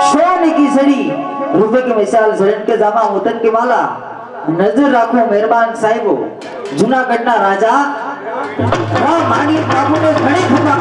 सोने की सड़ी रुपए की मिसाल शरण के जामा वतन की माला नजर रखो मेहरबान साहिबो जूनागढ़ना राजा मानी बाबू ने घणी खपा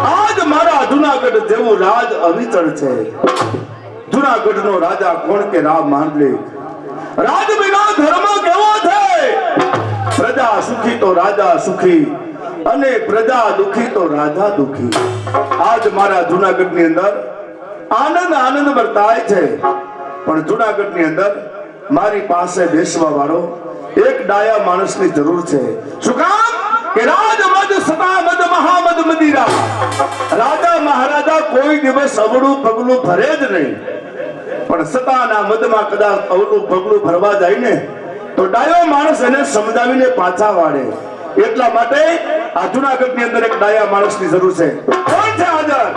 आज मारा जूनागढ़ जेवो राज अविचल छे। जूनागढ़ नो राजा कोण के राम मांडलिक राज बिना धर्म केवो छे। प्रजा सुखी तो राजा सुखी अने प्रजा दुखी तो राजा दुखी। आज मारा जूनागढ़ ની અંદર આનંદ આનંદ વર્તાય છે પણ જૂનાગઢ ની અંદર મારી પાસે બેસવા વાળો એક ડાયા માણસની જરૂર છે। શું કામ કે રાજ મદ સતા મદ મહામદ મદિરા રાજા મહારાજા કોઈ દિવસ અવળું પગલું ભરે જ નહીં પણ સતાના મદમાં કદાચ અવળું પગલું ભરવા જાય ને તો ડાયો માણસ એને સમજાવીને પાછા વાળે। એટલા માટે આ જૂનાગઢની અંદર એક ડાયા માણસની જરૂર છે। કોણ છે હાજર?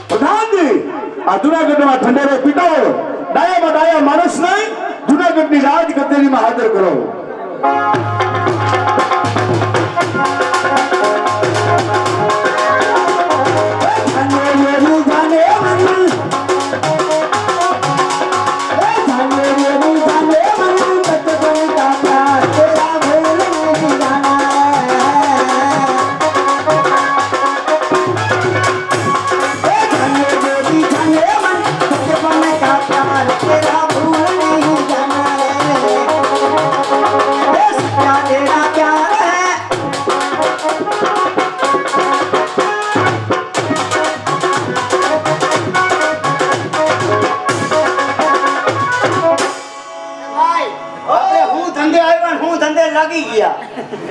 પ્રધાનજી આ જૂનાગઢમાં ઠંડેરો પીટાવો ડાયામાં ડાયા માણસ નહીં જૂનાગઢની રાજ કચેરીમાં હાજર કરો।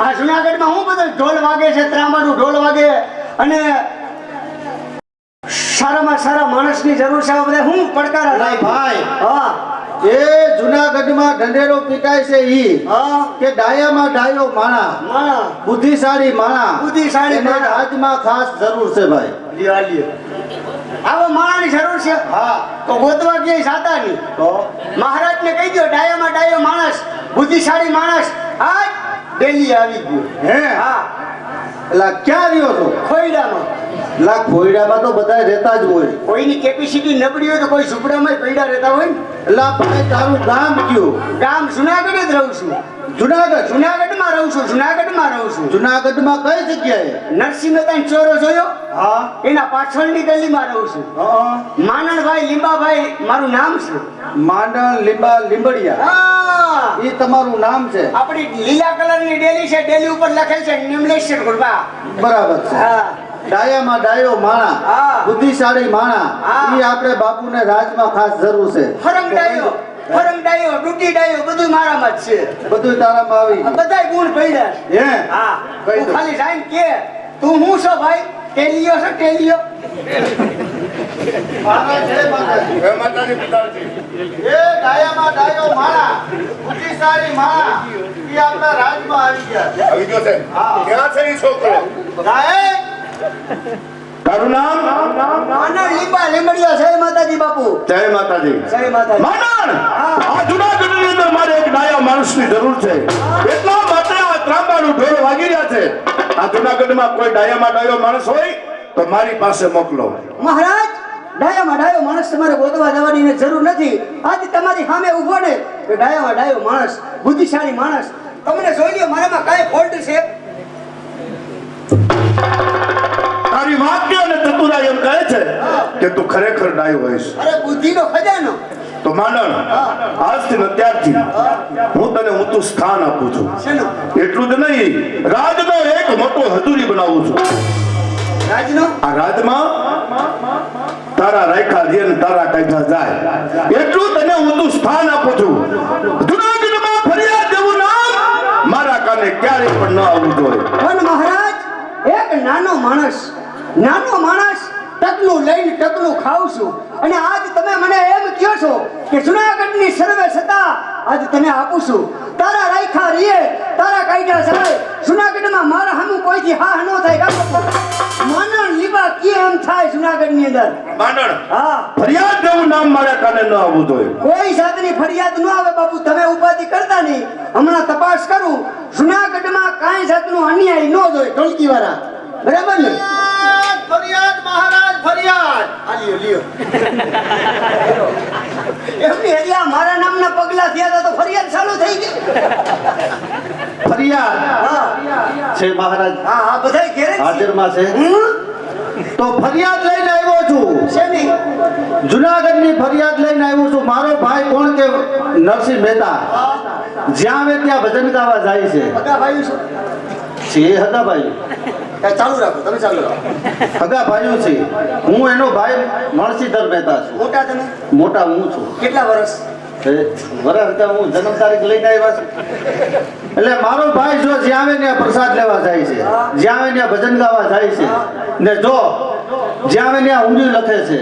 આ જૂનાગઢમાં હું બધું ઢોલ વાગે છે ત્રાંબાનું ઢોલ વાગે અને સારામાં સારા માણસની જરૂર છે આ બધા હું પડકાર ભાઈ ભાઈ હા એ જૂનાગઢમાં ઢંઢેરો પીટાય છે ઈ હા કે ડાયામાં ડાયો માણા માણા બુદ્ધિશાળી માણા બુદ્ધિશાળી એને માણા રાજમાં ખાસ જરૂર છે ભાઈ। લ્યો લ્યો આવા માણાની જરૂર છે હા તો ગોતવા ક્યાંય જાતા નહીં તો મહારાજને કહી દો ડાયામાં ડાયો માણસ બુદ્ધિશાળી માણસ આ ડેલી આવી ગયો હે હા એલા ક્યાં રહ્યો છો? ખોઈડામાં એલા ખોઈડામાં તો બધા રહેતા જ હોય। કોઈની કેપેસિટી નબળી હોય તો કોઈ ઝૂંપડામાં પૈડા રહેતા હોય ને। એલા ભાઈ તારું ગામ કયું? ગામ જુનાગઢ જ રહું છું જૂનાગઢ? જુનાગઢમાં રહું છું જુનાગઢમાં રહું છું જૂનાગઢમાં કઈ જગ્યાએ? નરસિંહ મહેતાનો ચોરો જોયો હા એના પાછળની ગલીમાં રહું છું હા માનણભાઈ લીંબાભાઈ મારું નામ છે માંડણ લીંબા લીંબડિયા હા ઈ તમારું નામ છે? આપણી લીલા કલરની ડેલી છે ડેલી ઉપર લખેલ છે નિમલેશ્વર ગુરબા બરાબર છે। હા ડાયામાં ડાયો માણા હા બુદ્ધિશાળી માણા હા ઈ આપણે બાપુને રાજમાં ખાસ જરૂર છે। ફરંગ ડાયો ડૂટી ડાયો બધું મારામાં જ છે બધું તારામાં આવી આ બધાય ગુણ પડ્યા છે હે હા કહી તું દો। ખાલી જાઈને કે તું હું છો ભાઈ ટેલિયો છે ટેલિયો એ ડાયામાં ડાયો માણા બુદ્ધિશાળી માણા ઈ આપણા રાજમાં આવી ગયા। આવી ગયો છે ક્યાં છે ઈ છોકરો? સાહેબ તારું નામ? માનણ લીંબા લીંબડિયા જય માતાજી બાપુ જય માતાજી। જય માતાજી માનણ આ જૂનાગઢની અંદર મારે એક ડાયા માણસની જરૂર છે એટલા માટે આ ત્રાંબાનું ઢોલ વાગી રહ્યા છે। આ જૂનાગઢમાં કોઈ ડાયામાં ડાયો માણસ હોય તો મારી પાસે મોકલો। મહારાજ ડાયામાં ડાયો માણસ તમારે ગોતવા જવાની એને જરૂર નથી. આજે તમારી સામે ઊભો ને કે ડાયામાં ડાયો માણસ, બુદ્ધિશાળી માણસ. તમને જોઈ લ્યો મારામાં કાંઈ ફોલ્ટ છે? તારી વાક્ય અને ચતુરાઈ એમ કહે છે કે તું ખરેખર ડાયો હોઈશ. અરે બુદ્ધિનો ખજાનો. તો માંડણ, આજથી ને અત્યારથી હું તને ઊંચું સ્થાન આપું છું. શેનું? એટલું જ નહીં, રાજનો એક મોટો હજુરી બનાવું છું. રાજનો? આ રાજમાં તારા રાખ્યા જે ને તારા કાઢ્યા જાય એટલું તને ઊંચું સ્થાન આપું છું. જુનાગઢમાં ફરિયાદ જેવું નામ મારા કાને ક્યારેય પણ ન આવવું જોઈએ. પણ મહારાજ, એક નાનો માણસ ટકનું લઈને ટકનું ખાઉં છું, અને આજ તમે મને એમ કહો છો કે જુનાગઢની સર્વે સત્તા આજ તને આપું છું. તારા રાખ્યા રીએ, તારા કાઢ્યા જાય. જુનાગઢમાં મારા હમું કોઈથી હા ન થાય. માનણ લીબા કે એમ થાય જુનાગઢની અંદર. માંડણ, હા, ફરિયાદ જેવું નામ મારા કાને ન આવવું જોઈએ. કોઈ જાતની ફરિયાદ ન આવે બાપુ. તમે ઉપાધિ કરતા નહીં. હમણાં તપાસ કરું. જુનાગઢમાં કાંઈ જાતનું અન્યાય ન જોઈએ. ટોળકી વાળા, બરાબર ને? ફરિયાદ મહારાજ ફરિયાદ. આ લ્યો. એમની હરિયા મારા નામના પગલા થયા હતા તો ફરિયાદ ચાલુ થઈ ગઈ. ફરિયાદ હા છે મહારાજ. હા, બધાય ઘેરે જ છે. હાજરમાં છે. તો ફરિયાદ લઈને આવ્યો છું. શેની? જુનાગઢની ફરિયાદ લઈને આવ્યો છું. મારો ભાઈ કોણ કે નરસિંહ મહેતા જ્યાં આવે ત્યાં ભજન ગાવા જાય છે. હગા ભાઈઓ છો? છે હગા ભાઈ. ચાલુ રાખો, તમે ચાલુ રાખો. હગા ભાઈઓ છે. હું એનો ભાઈ મણસીધર મહેતા છું. મોટા તમે? મોટા હું છું. કેટલા વર્ષ? વરસ હતા હું જન્મ તારીખ લઈને આવ્યા છું. એટલે મારો ભાઈ જો જ્યાં આવે ત્યાં પ્રસાદ લેવા જાય છે, જ્યાં આવે ત્યાં ભજન ગાવા જાય છે, ને જો જ્યાં આવે ત્યાં ઊંધિયું લખે છે,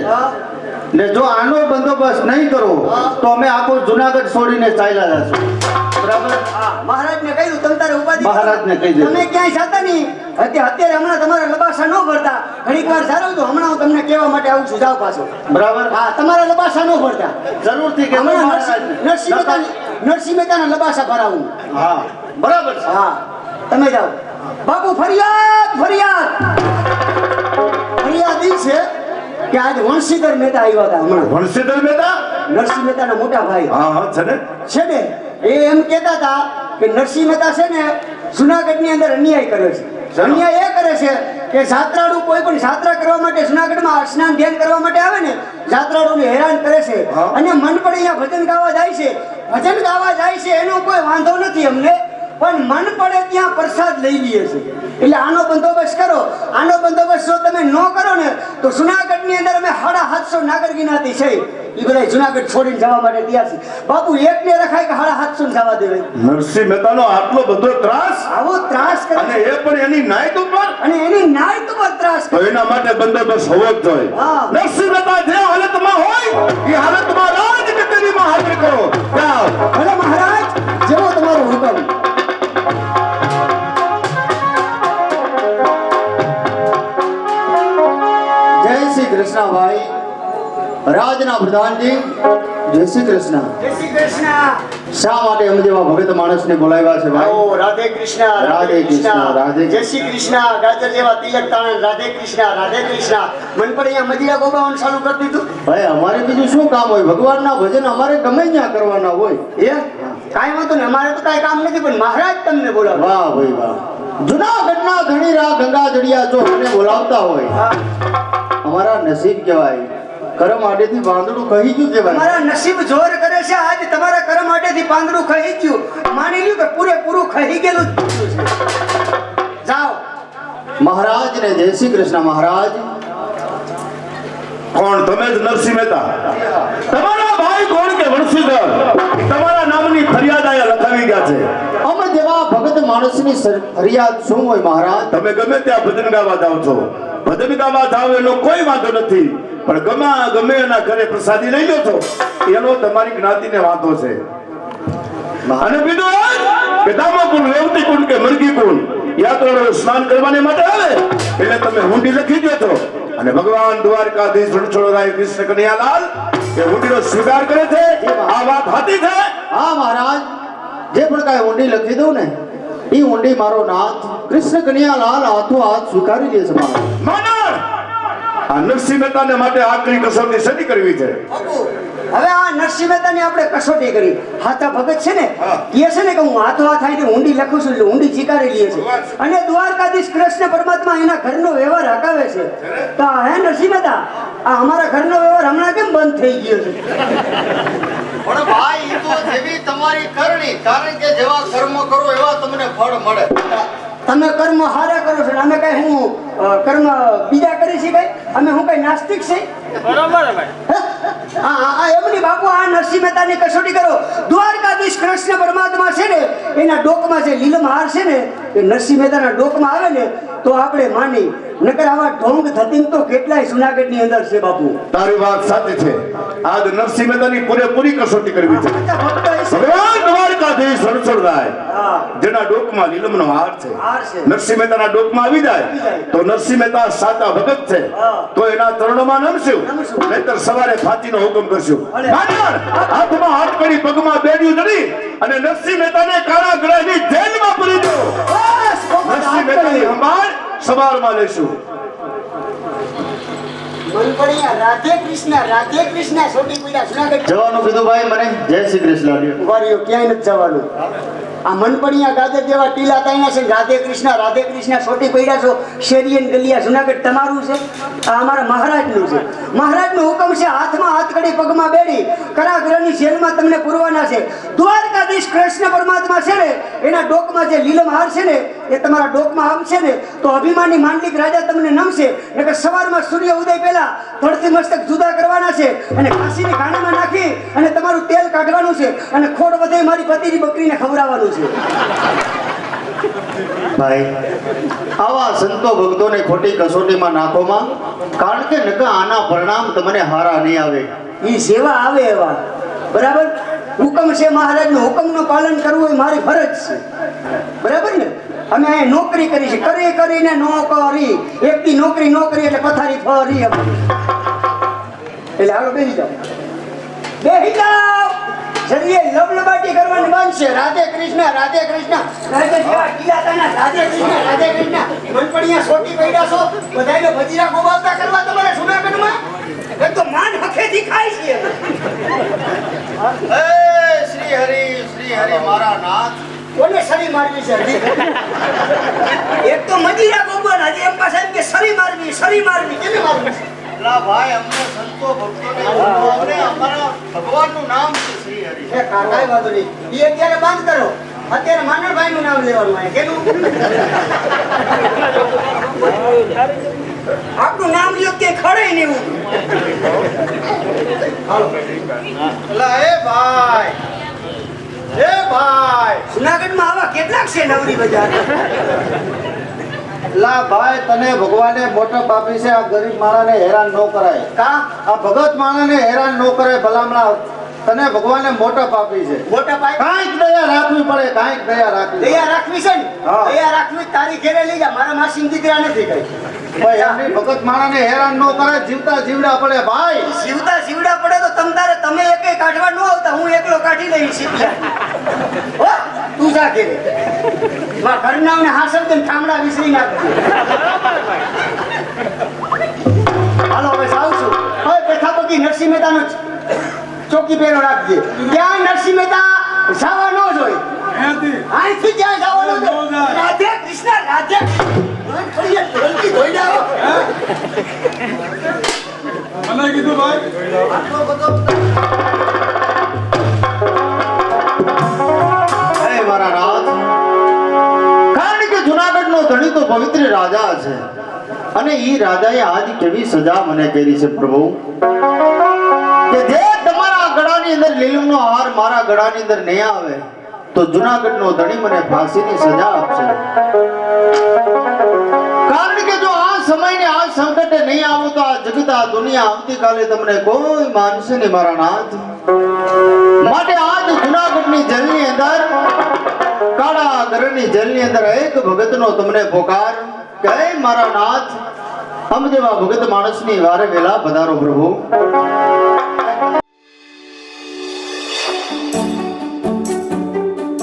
ને જો આનો બંદોબસ્ત નહીં કરો તો અમે આખું જુનાગઢ છોડીને ચાલ્યા જશું. બરાબર? મહારાજને કહ્યું તમ તારે ઉપાધિ. મહારાજને કહી દે. તમે ક્યાંય જાતા નહીં. અત્યારે હમણાં તમારા લબાસા ન ભરતા. ઘડીક વાર સારું તો હમણાં હું તમને કહેવા માટે આવું છું. જાઓ પાછો. બરાબર? હા, તમારા લબાસા ન ભરતા. જરૂરથી કે હમણાં નરસિંહ મહેતાના લબાસા ભરાવું. હા બરાબર છે. હા, તમે જાઓ. બાપુ ફરિયાદ ઈ છે કે આજ વંશીધર મહેતા આવ્યા હતા હમણાં. વંશીધર મહેતા? નરસિંહ મહેતાના મોટા ભાઈ હા છે ને. છે ને, એ એમ કહેતા હતા કે નરસિંહ મહેતા છે ને જુનાગઢની અંદર અન્યાય કરે છે. અન્યાય એ કરે છે કે જાત્રાળુ કોઈ પણ જાત્રા કરવા માટે જુનાગઢમાં સ્નાન ધ્યાન કરવા માટે આવે ને, જાત્રાળુને હેરાન કરે છે. અને મન પડે અહીંયા ભજન ગાવા જાય છે. ભજન ગાવા જાય છે એનો કોઈ વાંધો નથી અમને, પણ મન પડે ત્યાં પ્રસાદ લઈ લઈએ છે. એટલે આનો બંદોબસ્ત કરો. આનો બંદોબસ્ત જો તમે ન કરો ને તો જુનાગઢની અંદર અમે 750 નાગર જ્ઞાતિ છે એ બધા જુનાગઢ છોડીને જવા માટે તૈયાર છે. બાપુ એકને રખાય કે 750 જવા દેવાય? નરસિંહ મહેતાનો આટલો બધો ત્રાસ, આવો ત્રાસ કરે અને એ પણ એની નાયત ઉપર, અને એની નાયત ઉપર ત્રાસ તો કરે. એના માટે બંદોબસ્ત હોવો જ જોઈએ. હા. નરસિંહ મહેતા જે હાલતમાં હોય એ હાલતમાં રાજ કચેરીમાં હાજર કરો. જાઓ. ભલે મહારાજ, જેવો તમારો હુકમ. જય શ્રી કૃષ્ણ ભાઈ, રાજના પ્રધાનજી. જય શ્રી કૃષ્ણ. જય શ્રી કૃષ્ણ. શા માટે અમ જેવા ભગત માણસને બોલાવ્યા છે ભાઈ? આવો, રાધે કૃષ્ણ, રાધે કૃષ્ણ, રાધે જય શ્રી કૃષ્ણ. ગાજર જેવા તિલક તાણે રાધે કૃષ્ણ, રાધે કૃષ્ણ. મન પર અહીંયા મજીરા ગોબાવાનું ચાલુ કરી દીધું. ભાઈ અમારે બીજું શું કામ હોય? ભગવાનના ભજન અમારે ગમે ત્યાં કરવાના હોય. એ કાંઈ વાંધો નહીં, અમારે તો કાંઈ કામ નથી, પણ મહારાજ તમને બોલાવે. વાહ ભાઈ વાહ. જુનાગઢના ધણીરા ગંગા જડિયા જો મને બોલાવતા હોય, અમારા નસીબ કહેવાય. કરમ આડેથી વાંદડું કહી ગયું કહેવાય. તમારા નસીબ જોર કરે છે. આજ તમારા કરમ આટેથી પાંદડું ખહી ગયું. માની લ્યું કે પૂરેપૂરું ખહી ગયેલું જ છે. જાઓ. મહારાજને જય શ્રી કૃષ્ણ. મહારાજ કોણ? તમે જ નરસિંહ મહેતા? તમારા ભાઈ કોણ કે વંશીધર? તમારા નામની ફરિયાદ આયા લખાવી ગયા છે. અમે જેવા ભગત માણસની ફરિયાદ શું હોય મહારાજ? તમે ગમે ત્યાં ભજન ગાવા જાઓ છો, ભજન ગાવા જાઓ એનો કોઈ વાંધો નથી, પણ ગમે એના ઘરે પ્રસાદી લઈ લો છો એનો તમારી જ્ઞાતિને વાંધો છે. અને બીજું એ કે દામાકુંડ, રેવતી કુંડ કે મરઘી કુંડ યાત્રાળુઓ સ્નાન કરવાને માટે આવે એટલે તમે હુંડી લખી દો છો. અને ભગવાન દ્વારકાધીશ રણછોડરાય કૃષ્ણ કનૈયાલાલ એ હુંડીનો સ્વીકાર કરે છે. આ વાત સાચી છે? હા મહારાજ, જે પણ કાંઈ ઊંડી લખી દઉં ને એ ઊંડી મારો નાથ કૃષ્ણ કનૈયાલાલ હાથો હાથ સ્વીકારી લે છે મહારાજ. માનવ, આ નરસિંહ મહેતાને માટે આકરી કસોટી શેની કરવી છે? બાપુ, હવે આ નરસિંહ મહેતાની આપણે કસોટી કરી. હાથા ભગત છે ને એ છે ને કે હું હાથો હાથ આવીને ઊંડી લખું છું એટલે ઊંડી ચીકારી લે છે. અને દ્વારકાધીશ કૃષ્ણ પરમાત્મા એના ઘરનો વ્યવહાર હકાવે છે. તો હે નરસિંહ મહેતા, આ અમારા ઘરનો વ્યવહાર હમણાં કેમ બંધ થઈ ગયો છે? પણ ભાઈ ઈ તો જેવી તમારી કરણી, કારણ કે જેવા કર્મ કરો એવા તમને ફળ મળે. તમે કર્મ હારા કરો છો ને અમે કઈ હું કર્મ બીજા કરી છે કઈ? અમે હું કઈ નાસ્તિક છે? હા એમની બાપુ, આ નરસિંહ મહેતાની કસોટી કરો. દ્વારકાધીશ કૃષ્ણ પરમાત્મા છે ને એના ડોકમાં જે લીલમ હાર છે ને એ નરસિંહ મહેતાના ડોકમાં આવે ને તો આપણે માની, નકર આવા ઢોંગ ધતિંગ તો કેટલાય જુનાગઢની અંદર છે બાપુ. તારી વાત સાચી છે. આજ નરસિંહ મહેતાની પૂરેપૂરી કસોટી કરવી છે. હાથા ભક્ત હશે. ભગવાન દ્વારકાધીશ રણછોડરાય હા. જેના ડોકમાં લીલમનો હાર છે, હાર છે. નરસિંહ મહેતાના ડોકમાં આવી જાય તો નરસિંહ મહેતા સાચા ભગત છે. હા. તો એના ચરણોમાં નમશું, નમશું. નહીંતર સવારે ફાંસીનો હુકમ કરશું. ભલે. માન્યવર, હાથમાં હાથકડી, પગમાં બેડિયું જડી અને નરસિંહ મહેતાને કારાગૃહની જેલમાં પૂરી દો. બસ, પોપટ નરસિંહ હાથ મહેતાની કરી. સંભાળ સવારમાં લેશું. મનપણિયા રાધે કૃષ્ણ છોટી પીડા જુનાગઢ જવાનું કીધું ભાઈ મને. જય શ્રી કૃષ્ણ. વારીઓ ક્યાંય નથી જવાનું. આ મનપણિયા ગાજર જેવા ટીલા તાઈના છે. રાધે કૃષ્ણ છોટી પીડા છો. શેરીયન ગલિયા જુનાગઢ તમારું છે? આ અમારા મહારાજનું છે. મહારાજનો હુકમ છે, હાથમાં હાથકડી, પગમાં બેડી, કારાગૃહની જેલમાં તમને પૂરવાના છે. દ્વારકાધીશ કૃષ્ણ પરમાત્મા છે ને એના ડોકમાં જે લીલમ હાર છે ને એ તમારા ડોકમાં આવશે ને તો અભિમાની માંડલિક રાજા તમને નમશે. નકર સવારમાં સૂર્ય ઉદય પહેલા ધરતી મસ્તક જુદા કરવાના છે અને કાશીની ખાણામાં નાખી અને તમારું તેલ કાઢવાનું છે અને ખોટ વધે મારી પતિની બકરીને ખવડાવવાનું છે. ભાઈ આવા સંતો ભક્તોને ખોટી કસોટીમાં નાખોમાં, કારણ કે નકર આના પરિણામ તમને હારા નહીં આવે. ઈ સેવા આવે એવા. બરાબર? હુકમ છે મહારાજનો, હુકમનું પાલન કરવું એ મારી ફરજ છે. બરાબર ને? અમે અહીં નોકરી કરી છે, કરીને નોકરી. એકથી નોકરી એટલે પથારી ફરી. એટલે હાલો બેસી જાઓ. જરીએ લબલબાટી કરવાની બંધ છે. રાધે કૃષ્ણ રાધે જેવા ગીલાતાના રાધે કૃષ્ણ. મનપણિયા છોટી પૈડા છો, બધાયને ભજીરા ગોવાવતા કરવા તમારે જુનાગઢમાં? એ તો માન હખેથી ખાય છે. શ્રી હરિ મારા નાથ. કોને સરી મારવી છે હજી? એક તો મજીરા ગોબન, હજી એમ પાસે એમ કે સરી મારવી કેને મારવી છે? અલા ભાઈ, અમને સંતો ભક્તોને અમને અમારા ભગવાનનું નામ છે શ્રી હરિ. એ કાંઈ વાંધો નહીં. ઈ અત્યારે બંધ કરો. અત્યારે માનવભાઈનું નામ લેવાનું હોય. કેનું? આપણું નામ લ્યો કે ખડે નહીં એવું. અલા એ ભાઈ જુનાગઢમાં આવા કેટલાક છે નવરી બજાર. લા ભાઈ, તને ભગવાને મોટપ આપી છે. આ ગરીબ માણસને હેરાન ન કરાય. કા આ ભગત માણસને હેરાન ન કરાય. ભલામણા તને ભગવાને મોટપ આપી છે. મોટા પાય કાંઈક દયા રાખવી પડે, કાંઈક દયા રાખવી. દયા રાખવી છે ને? હા. દયા રાખવી તારી ઘેરે લઈ જા. મારા માસી દીકરા નથી કઈ. ભાઈ, એમની ભગત માણસને હેરાન ન કરાય. જીવતા જીવડા પડે ભાઈ. જીવડા પડે તો તમે એકે કાઢવા ન આવતા, હું એકલો કાઢી લઈશ. હો, તું જા ઘેરે. મારા ઘરનાઓને હાસર દે, ઠામડા વિસરી નાખજે. હાલો હવે જાઉં છું. હવે પેથાપકી નરસિંહ મહેતાનો ચોકી પેલો રાખજે. ત્યાં નરસિંહ મહેતા જવા ન જોઈએ. અહીંથી ક્યાં જવાનું છે? રાધે કૃષ્ણ જલ્દી ધોઈ જાઓ. આટલો બધો હે મારા નાથ, કારણ કે જુનાગઢનો ધણી તો પવિત્ર રાજા છે અને ઈ રાજાએ આજ કેવી સજા મને કરી છે પ્રભુ, કે જે તમારા ગળાની અંદર લીલમનો હાર મારા ગળાની અંદર નહીં આવે તો જુનાગઢનો ધણી મને ફાંસીની સજા આપશે. કારણ કે જો આ સમયને આ સંકટે નહીં આવું તો આ જગત આ દુનિયા આવતીકાલે તમને કોઈ માનશે નહીં મારા નાથ. માટે આજ જુનાગઢની જેલની અંદર, કાળાગરની જેલની અંદર એક ભગતનો તમને પોકાર કે હે મારા નાથ, અમ જેવા ભગત માણસની વારે વેલા પધારો પ્રભુ.